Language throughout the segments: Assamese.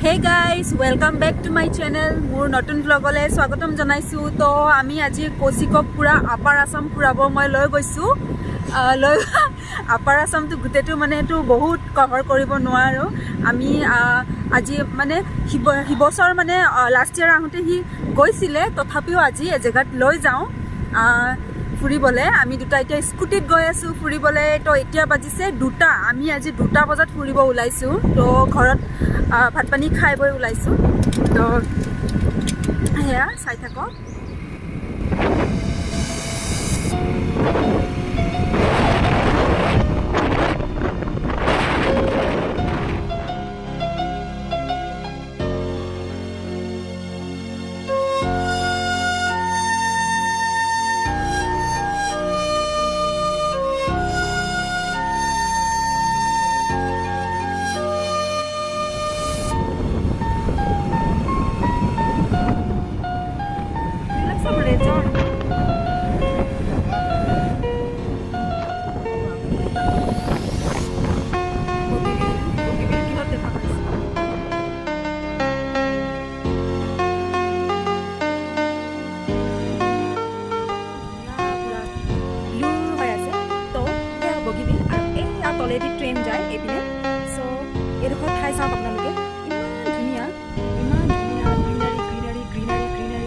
Hey guys, welcome back to my channel. Mur notun vlogole swagatam janaisu. To ami aji kosikok pura Upper Assam purabo moi loi goisu. Loi Upper Assam tu gutetu mane tu bahut cover koribo noaro. Ami aji mane hibosor mane last year ahute hi goisile tothapio aji e jagat loi jao. ফুৰিবলে আমি দুটা এতিয়া স্কুটিত গৈ আছো ফুৰিবলে তো এতিয়া বাজিছে দুটা আমি আজি দুটা বজাত ফুৰিব ওলাইছো তো ঘৰত ভাত পানী খাই বৈ ওলাইছো তো হেয়া চাই থাকো অলরেডি ট্রেন যায় এপিনে সো এরকম ঠাই চাওক আপোনালোকে ইমান ধুনীয়া গ্রিনারি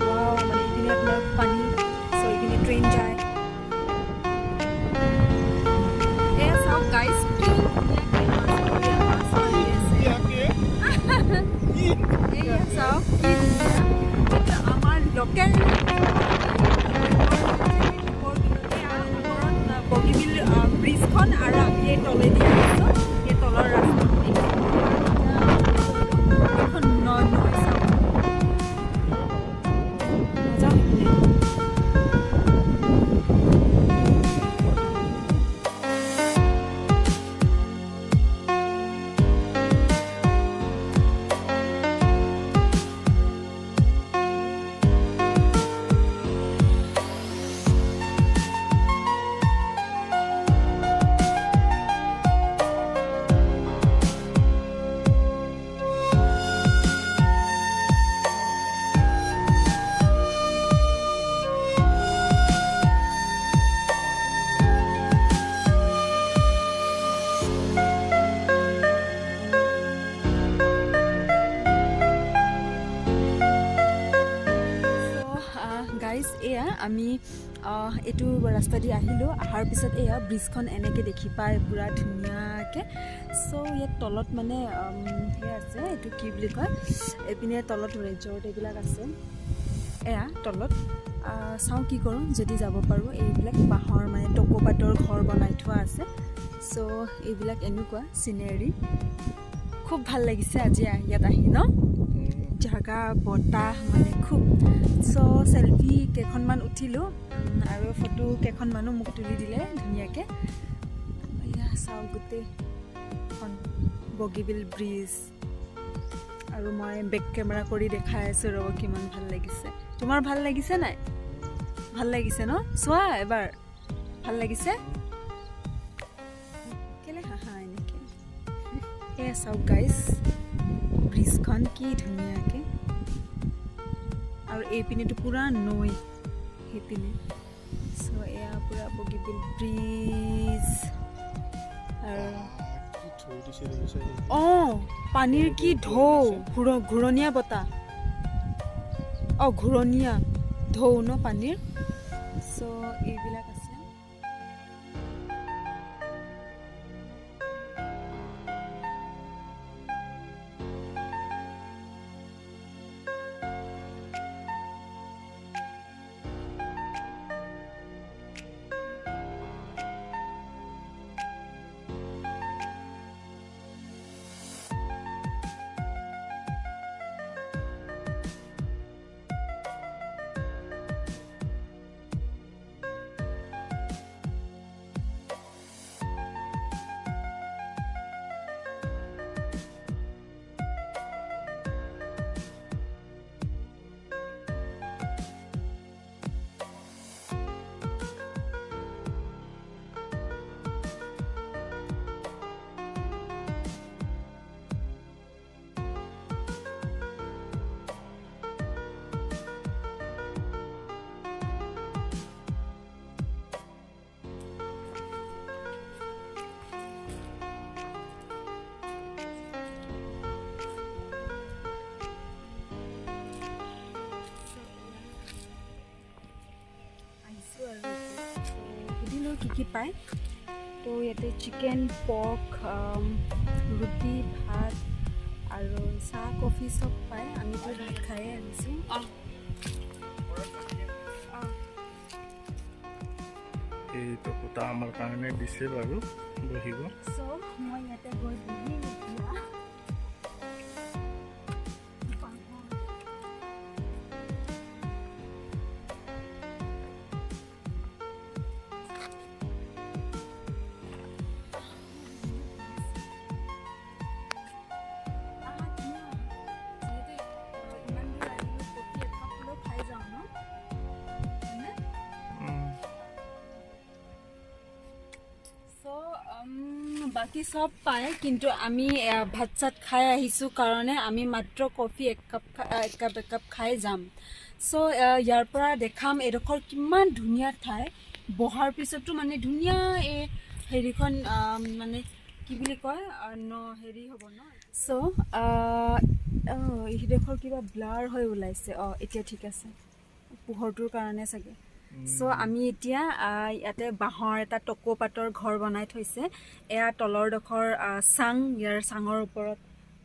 ওয়াও মানে এপিনে আপোনাৰ পানী সো এপিনে ট্ৰেন যায় এ চাওক গাইস কি ধুনীয়া চাওক কি ধুনীয়া আমাৰ লোকেল ব্ৰিজখন আৰ আমি এই তলে দিয়ে আসছো এই তলৰ ৰাস্তা এখন নয় চাও এয়া আমি এটু ৰাস্তা দি আহিলো আহাৰ পিছত এয়া ব্ৰিজখন এনেকে দেখি পায় পুৰা ধুনীয়াকে সো ইয়াত তলত মানে হে আছে এটু কি বুলি কয় এপিনে তলত ৰিজৰ্ট এইবিলাক আছে এয়া তলত চাও কি কৰো যদি যাব পাৰো এইবিলাক বাহৰ মানে টকোপাতৰ ঘৰ বনাই থোৱা আছে সো এইবিলাক এনেকুৱা সিনাৰি খুব ভাল লাগিছে আজি ইয়াত আহি ন জাগা বতাহ মানে খুব সো সেলফি কেখনমান উঠিলো আৰু ফটো কেখনমানো মোক তুলি দিলে ধুনীয়াকে ইয়া চাও গুতে খন বগিবিল ব্ৰিজ আৰু মই বেক কেমেৰা কৰি দেখাই আছো ৰ কিমান ভাল লাগিছে তোমাৰ ভাল লাগিছে নাই ভাল লাগিছে ন চোৱা এবাৰ ভাল লাগিছে কেলে হাহা এনেকে এ চাও গাইস ব্ৰিজখন কি ধুনীয়াকে আৰু এই পিনেটো পুৰা নৈ হেপিনে সো এয়া পুৰা বগিবিল ব্ৰিজ আৰু পানীৰ কি ঢৌ ঘূৰণীয়া বতাহ ঘূৰণীয়া ঢৌ ন পানীৰ সো এইবিলাক আছে কি পায় তো ইয়াতে চিকেন পৰ্ক ৰুটি ভাত আৰু চাহ কফি চব পায় আমিতো ভাত খায়ে আহিছোঁ এইটো কথা আমাৰ কাৰণে দিছে বাৰু বহিব চ' মই ইয়াতে গৈ বহি এতিয়া বাকি সব পায় কিন্তু আমি ভাত চাত খাই আহিছোঁ কাৰণে আমি মাত্ৰ কফি এক কাপ খাই যাম চ' ইয়াৰ পৰা দেখাম এডোখৰ কিমান ধুনীয়া ঠাই বহাৰ পিছতো মানে ধুনীয়া এই হেৰিখন মানে কি বুলি কয় হেৰি হ'ব ন চ' এইডোখৰ কিবা ব্লাৰ হৈ ওলাইছে এতিয়া ঠিক আছে পোহৰটোৰ কাৰণে চাগে চ' আমি এতিয়া ইয়াতে বাঁহৰ এটা টকৌ পাতৰ ঘৰ বনাই থৈছে এয়া তলৰ ডোখৰ চাং ইয়াৰ চাঙৰ ওপৰত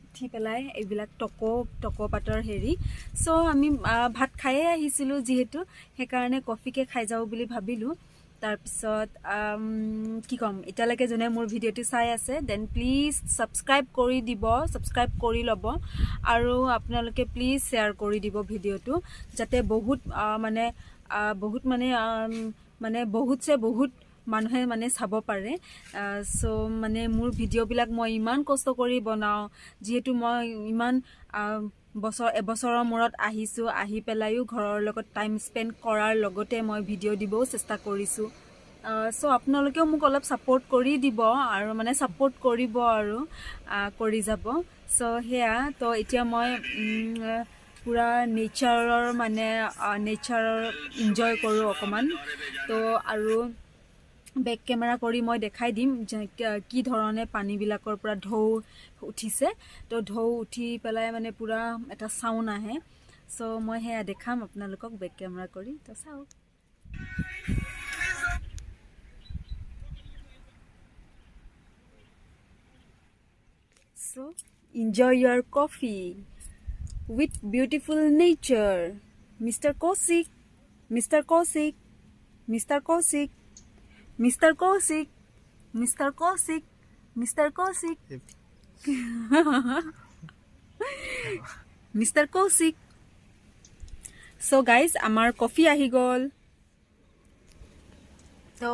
উঠি পেলাই এইবিলাক টকৌ পাতৰ হেৰি চ' আমি ভাত খায়ে আহিছিলোঁ যিহেতু সেইকাৰণে কফিকে খাই যাওঁ বুলি ভাবিলোঁ তাৰপিছত কি ক'ম এতিয়ালৈকে যোনে মোৰ ভিডিঅ'টো চাই আছে দেন প্লিজ ছাবস্ক্ৰাইব কৰি দিব ছাবস্ক্ৰাইব কৰি ল'ব আৰু আপোনালোকে প্লিজ শ্বেয়াৰ কৰি দিব ভিডিঅ'টো যাতে বহুত মানুহে মানে চাব পাৰে চ' মানে মোৰ ভিডিঅ'বিলাক মই ইমান কষ্ট কৰি বনাওঁ যিহেতু মই ইমান এবছৰৰ মূৰত আহিছোঁ আহি পেলাইও ঘৰৰ লগত টাইম স্পেণ্ড কৰাৰ লগতে মই ভিডিঅ' দিবও চেষ্টা কৰিছোঁ চ' আপোনালোকেও মোক অলপ ছাপোৰ্ট কৰি দিব আৰু মানে ছাপোৰ্ট কৰিব আৰু কৰি যাব চ' সেয়া তো এতিয়া মই পুৰা নেচাৰৰ ইনজয় কৰোঁ অকণমান তো আৰু বেক কেমেৰা কৰি মই দেখাই দিম যে কি ধৰণে পানীবিলাকৰ পৰা ঢৌ উঠিছে তো ঢৌ উঠি পেলাই মানে পুৰা এটা চাউণ্ড আহে চ' মই সেয়া দেখাম আপোনালোকক বেক কেমেৰা কৰি তো চাওক চ' enjoy your coffee with beautiful nature Mr. Kosik Mr. Kosik Mr. Kosik Mr. Kosik Mr. Kosik Mr. Kosik Mr. Kosik so guys আমাৰ কফি আহি গ'ল তো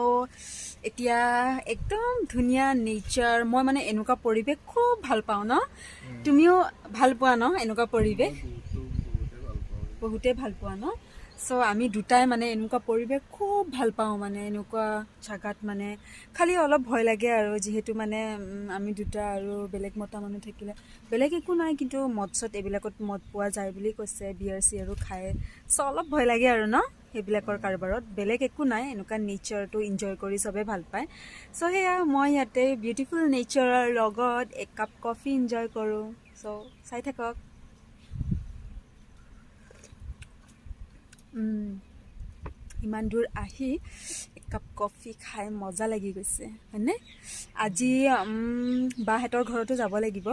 এতিয়া একদম ধুনীয়া নেচাৰ মই মানে এনেকুৱা পৰিৱেশ খুব ভাল পাওঁ ন তুমিও ভাল পোৱা ন এনেকুৱা পৰিৱেশ বহুতে ভাল পোৱা ন চ' আমি দুটাই মানে এনেকুৱা পৰিৱেশ খুব ভাল পাওঁ মানে এনেকুৱা জাগাত মানে খালি অলপ ভয় লাগে আৰু যিহেতু মানে আমি দুটা আৰু বেলেগ মতা মানুহ থাকিলে বেলেগ একো নাই কিন্তু মদ চদ এইবিলাকত মদ পোৱা যায় বুলি কৈছে বিয়াৰ চিয়াৰো খায় চ' অলপ ভয় লাগে আৰু ন সেইবিলাকৰ কাৰবাৰত বেলেগ একো নাই এনেকুৱা নেচাৰটো ইনজয় কৰি চবে ভাল পায় চ' সেয়া মই ইয়াতে বিউটিফুল নেচাৰৰ লগত এক কাপ কফি ইনজয় কৰোঁ চ' চাই থাকক ইমান দূৰ আহি এক কাপ কফি খাই মজা লাগি গৈছে হয়নে আজি বাহঁতৰ ঘৰতো যাব লাগিব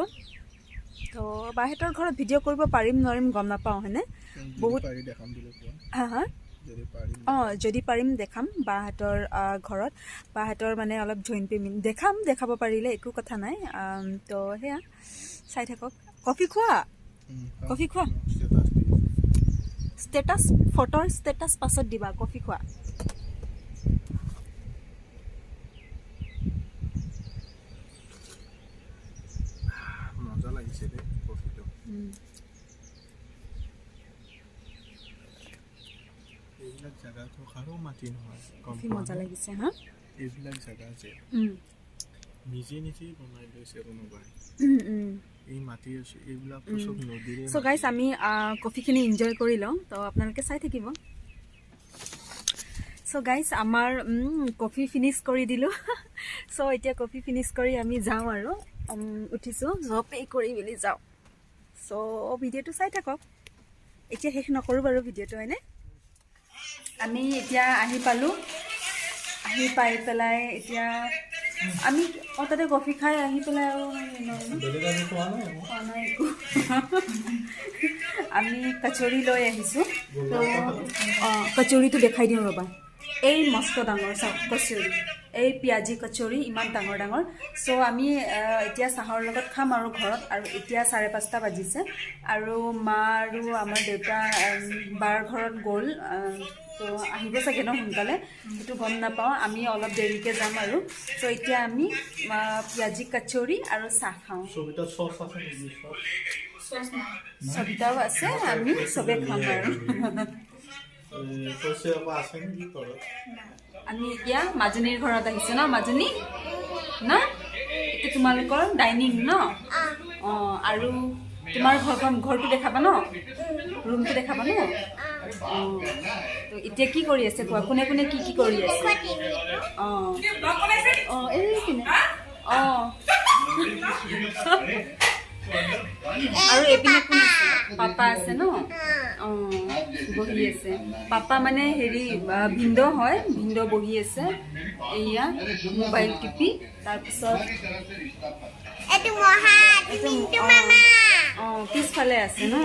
তো বাহঁতৰ ঘৰত ভিডিঅ' কৰিব পাৰিম নোৱাৰিম গম নাপাওঁ হয়নে বহুত হা যদি পাৰিম দেখাম বাহঁতৰ ঘৰত বাহঁতৰ মানে অলপ জইণ্ট পেমেণ্ট দেখাব পাৰিলে একো কথা নাই তো সেয়া চাই থাকক কফি খোৱা ষ্টেটাছ ফটোৰ ষ্টেটাছ পাছত দিবা কফি খোৱা মজা লাগিছে দে কফিটো এইবিলাক জাগাটো কাৰো মাটি নহয় কফি মজা লাগিছে হা এইবিলাক জাগা যে নিজে বনাই লৈছে কোনোবাই এই মাটি আছে এইবিলাকতো চব নদীৰে চ' গাইজ আমি কফিখিনি এনজয় কৰি লওঁ তো আপোনালোকে চাই থাকিব চ' গাইজ আমাৰ কফি ফিনিছ কৰি দিলোঁ চ' এতিয়া কফি ফিনিছ কৰি আমি যাওঁ আৰু উঠিছোঁ পে' কৰি মেলি যাওঁ চ' ভিডিঅ'টো চাই থাকক এতিয়া শেষ নকৰোঁ বাৰু ভিডিঅ'টো হয়নে আমি এতিয়া আহি আহি পাই পেলাই এতিয়া আমি তাতে কফি খাই আহি পেলাই আৰু খোৱা নাই একো আমি কচৰি লৈ আহিছোঁ তো কচৰিটো দেখাই দিওঁ ৰ'বা এই মস্ত ডাঙৰ চাওক কচৰি এই পিঁয়াজি কচৰি ইমান ডাঙৰ ডাঙৰ চ' আমি এতিয়া চাহৰ লগত খাম আৰু ঘৰত আৰু এতিয়া 5:30 বাজিছে আৰু মা আৰু আমাৰ দেউতা বাৰ ঘৰত গ'ল তো আহিব চাগে ন সোনকালে সেইটো গম নাপাওঁ আমি অলপ দেৰিকৈ যাম আৰু চ' এতিয়া আমি পিঁয়াজি কচৰি আৰু চাহ খাওঁ সবিতাও আছে আমি চবে খাম আৰু আমি এতিয়া মাজনীৰ ঘৰত আহিছোঁ ন মাজনী ন এতিয়া তোমালোকৰ ডাইনিং ন আৰু তোমাৰ ঘৰটো দেখাবা ন ৰুমটো দেখাবা ন তো এতিয়া কি কৰি আছে কোৱা কোনে কোনে কি কৰি আছে এই কিনে আৰু এইপিনে কোন আছে পাপা আছে ন বহি আছে পাপা মানে হেৰি ভিন্দ হয় ভিন্দ বহি আছে এয়া মোবাইল টিপি তাৰপিছত পিছফালে আছে ন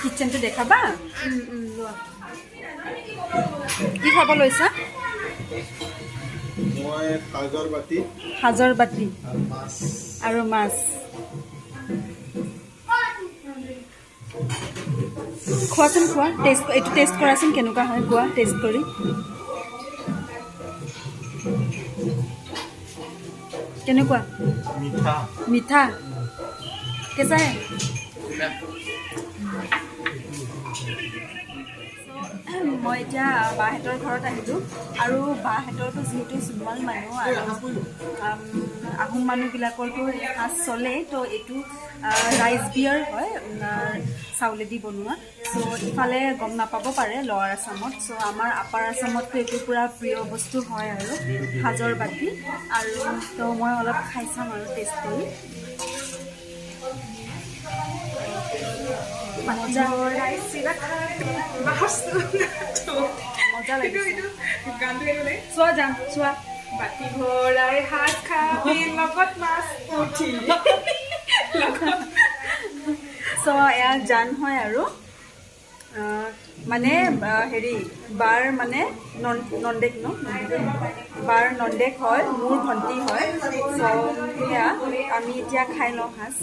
কিটচেনটো দেখাবা লোৱা কি খাব লৈছা মই সাজৰ বাতি আৰু মাছ খোৱাচোন খোৱা এইটো টেষ্ট কৰাচোন কেনেকুৱা হয় কোৱা টেষ্ট কৰি কেনেকুৱা মিঠা কেঁচা মই এতিয়া বাহঁতৰ ঘৰত আহিলোঁ আৰু বাহঁতৰতো যিহেতু চুমাল মানুহ আৰু আহোম মানুহবিলাকৰতো সাজ চলে তো এইটো ৰাইচ বিয়াৰ হয় চাউলেদি বনোৱা চ' ইফালে গম নাপাব পাৰে লৱাৰ আছামত চ' আমাৰ আপাৰ আছামততো এইটো পূৰা প্ৰিয় বস্তু হয় আৰু সাজৰ বাতি আৰু তো মই অলপ খাই চাম আৰু টেষ্ট কৰি মজা লাগিছে চোৱা যাম চোৱা বাতি ভৰাই সাজ খাবি লগত মাছ পুঠি চ' এয়া জান হয় আৰু মানে হেৰি বাৰ মানে নন্দেক ন বাৰ নন্দেক হয় মোৰ ভণ্টি হয় চ' সেয়া আমি এতিয়া খাই লওঁ সাজ